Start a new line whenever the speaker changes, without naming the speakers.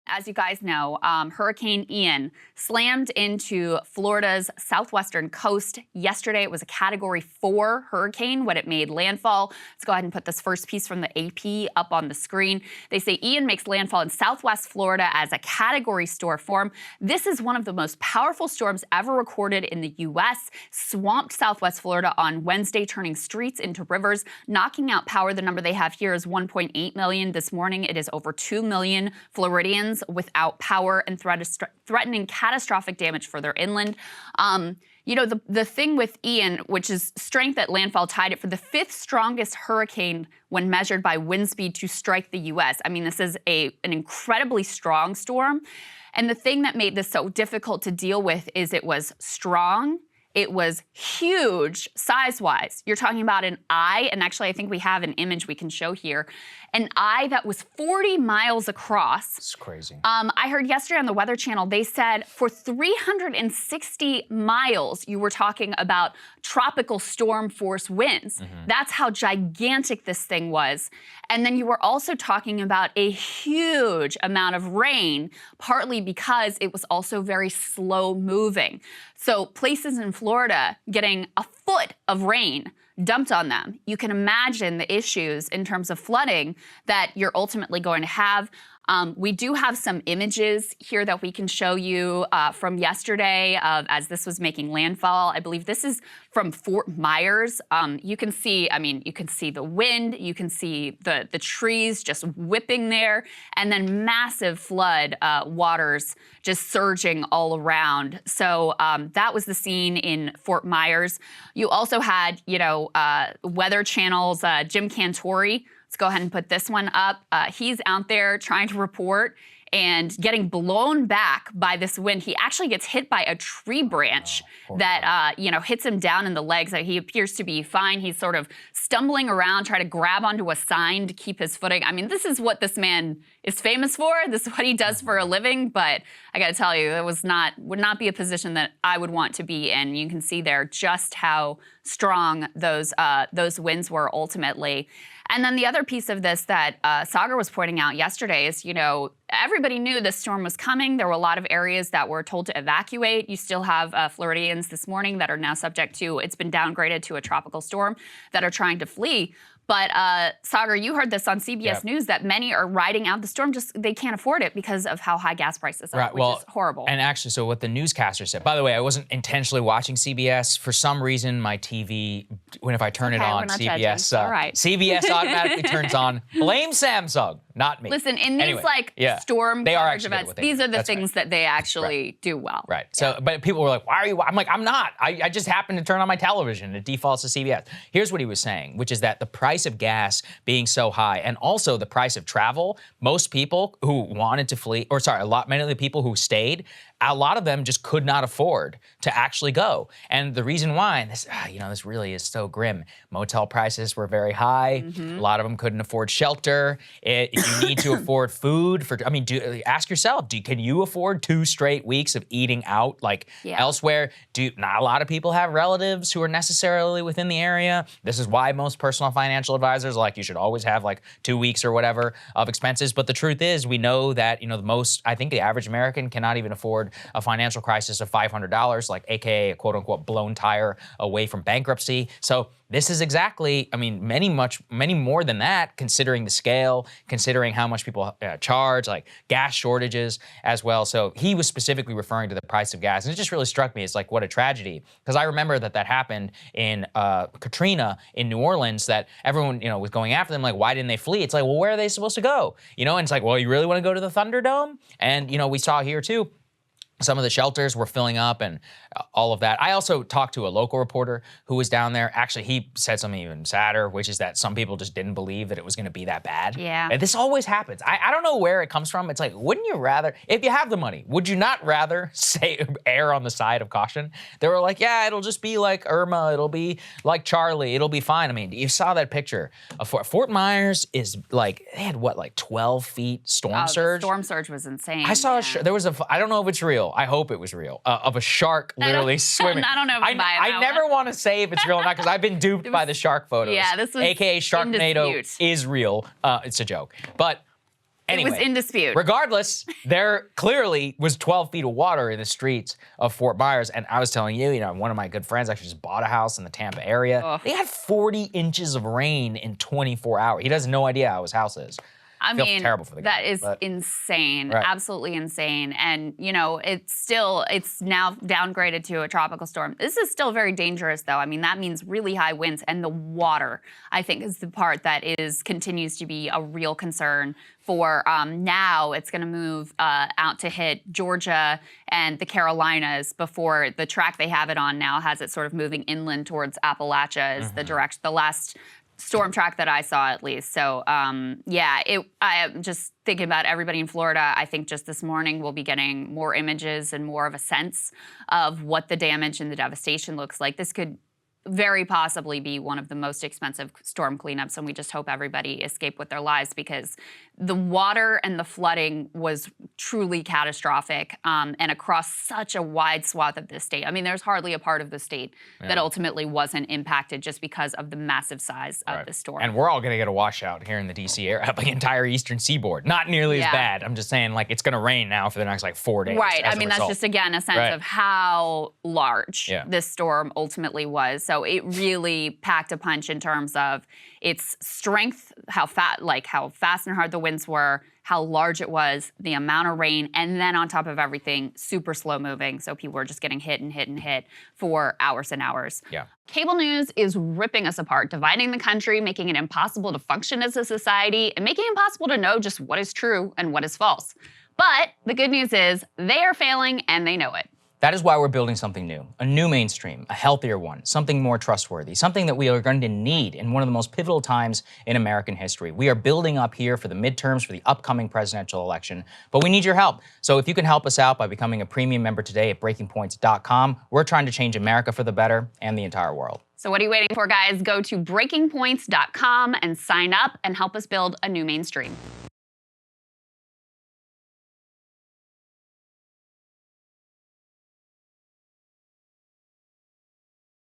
As you guys know, Hurricane Ian slammed into Florida's southwestern coast yesterday. It was a Category 4 hurricane when it made landfall. Let's go ahead and put this first piece from the AP up on the screen. They say Ian makes landfall in southwest Florida as a Category 4 storm. This is one of the most powerful storms ever recorded in the U.S. Swamped southwest Florida on Wednesday, turning streets into rivers, knocking out power. The number they have here is 1.8 million. This morning, it is over 2 million Floridians without power and threatening catastrophic damage further inland. You know, the thing with Ian, which is strength at landfall, tied it for the 5th strongest hurricane when measured by wind speed to strike the U.S. I mean, this is an incredibly strong storm. And the thing that made this so difficult to deal with is it was strong. It was huge size-wise. You're talking about an eye, and actually I think we have an image we can show here. An eye that was 40 miles across.
It's crazy.
I heard yesterday on the Weather Channel, they said for 360 miles, you were talking about tropical storm force winds. That's how gigantic this thing was. And then you were also talking about a huge amount of rain, partly because it was also very slow moving. So places in Florida getting a foot of rain dumped on them. You can imagine the issues in terms of flooding that you're ultimately going to have. We do have some images here that we can show you from yesterday as this was making landfall. I believe this is from Fort Myers. You can see, I mean, you can see the wind, you can see the trees just whipping there, and then massive flood waters just surging all around. So that was the scene in Fort Myers. You also had, you know, Weather Channel's Jim Cantori. Let's go ahead and put this one up. He's out there trying to report and getting blown back by this wind. He actually gets hit by a tree branch that, you know, hits him down in the legs. He appears to be fine. He's sort of stumbling around, trying to grab onto a sign to keep his footing. I mean, this is what this man is famous for. This is what he does for a living. But I got to tell you, it would not be a position that I would want to be in. You can see there just how strong those winds were ultimately. And then the other piece of this that Saagar was pointing out yesterday is, you know, everybody knew this storm was coming. There were a lot of areas that were told to evacuate. You still have Floridians this morning that are now subject to, it's been downgraded to a tropical storm, that are trying to flee. But Saagar, you heard this on CBS News that many are riding out the storm, just they can't afford it because of how high gas prices are, which is horrible.
And actually, so what the newscaster said, by the way, I wasn't intentionally watching CBS. For some reason, my TV, if I turn it on, CBS, CBS automatically turns on. Blame Samsung, not me.
Listen, in these storm coverage events, these are the things that they actually do well.
Right. So, but people were like, why are you? I'm like, I'm not. I just happened to turn on my television. It defaults to CBS. Here's what he was saying, which is that the price of gas being so high and also the price of travel, most people who wanted to flee, or sorry, many of the people who stayed, a lot of them just could not afford to actually go. And the reason why, and this, you know, this really is so grim. Motel prices were very high. A lot of them couldn't afford shelter. You need to afford food for, I mean, ask yourself, can you afford 2 straight weeks of eating out like elsewhere? Not a lot of people have relatives who are necessarily within the area. This is why most personal financial advisors are like, you should always have like 2 weeks or whatever of expenses. But the truth is, we know that, you know, I think the average American cannot even afford a financial crisis of $500, like AKA a quote unquote blown tire away from bankruptcy. So this is exactly, I mean, many more than that, considering the scale, considering how much people charge, like gas shortages as well. So he was specifically referring to the price of gas. And it just really struck me. It's like, what a tragedy. Because I remember that happened in Katrina in New Orleans, that everyone, you know, was going after them. Like, why didn't they flee? It's like, well, where are they supposed to go? You know, and it's like, well, you really want to go to the Thunderdome? And, you know, we saw here too, some of the shelters were filling up and all of that. I also talked to a local reporter who was down there. Actually, he said something even sadder, which is that some people just didn't believe that it was going to be that bad.
Yeah.
And this always happens. I don't know where it comes from. It's like, wouldn't you rather, if you have the money, would you not rather err on the side of caution? They were like, yeah, it'll just be like Irma. It'll be like Charlie. It'll be fine. I mean, you saw that picture of Fort Myers is like, they had what, like 12 feet storm surge?
The storm surge was insane.
I saw there was I don't know if it's real. I hope it was real. Of a shark literally swimming.
I don't know if
I never want to say if it's real or not because I've been duped by the shark photos.
Yeah, this was
AKA Sharknado is real. It's a joke. But Anyway,
it was in dispute.
Regardless, there clearly was 12 feet of water in the streets of Fort Myers. And I was telling you, one of my good friends actually just bought a house in the Tampa area.
Ugh.
They had 40 inches of rain in 24 hours. He has no idea how his house is.
I
feel
mean,
terrible for the guy,
that is
but-
insane,
Right.
absolutely insane. And, it's now downgraded to a tropical storm. This is still very dangerous, though. I mean, that means really high winds, and the water, I think, is the part that continues to be a real concern for now. It's going to move out to hit Georgia and the Carolinas before the track they have it on now has it sort of moving inland towards Appalachia is the last storm track that I saw, at least. So, I am just thinking about everybody in Florida. I think just this morning we'll be getting more images and more of a sense of what the damage and the devastation looks like. This could very possibly be one of the most expensive storm cleanups, and we just hope everybody escaped with their lives, because the water and the flooding was truly catastrophic, and across such a wide swath of the state. I mean, there's hardly a part of the state that ultimately wasn't impacted just because of the massive size of the storm.
And we're all going to get a washout here in the D.C. area, the entire eastern seaboard. Not nearly as bad. I'm just saying, it's going to rain now for the next 4 days.
Right. I mean, that's just, again, a sense of how large this storm ultimately was. So it really packed a punch in terms of its strength, how fast and hard the winds were, how large it was, the amount of rain, and then on top of everything, super slow moving. So people were just getting hit and hit and hit for hours and hours.
Yeah.
Cable news is ripping us apart, dividing the country, making it impossible to function as a society, and making it impossible to know just what is true and what is false. But the good news is they are failing and they know it.
That is why we're building something new, a new mainstream, a healthier one, something more trustworthy, something that we are going to need in one of the most pivotal times in American history. We are building up here for the midterms, for the upcoming presidential election, but we need your help. So if you can help us out by becoming a premium member today at breakingpoints.com, we're trying to change America for the better and the entire world.
So what are you waiting for, guys? Go to breakingpoints.com and sign up and help us build a new mainstream.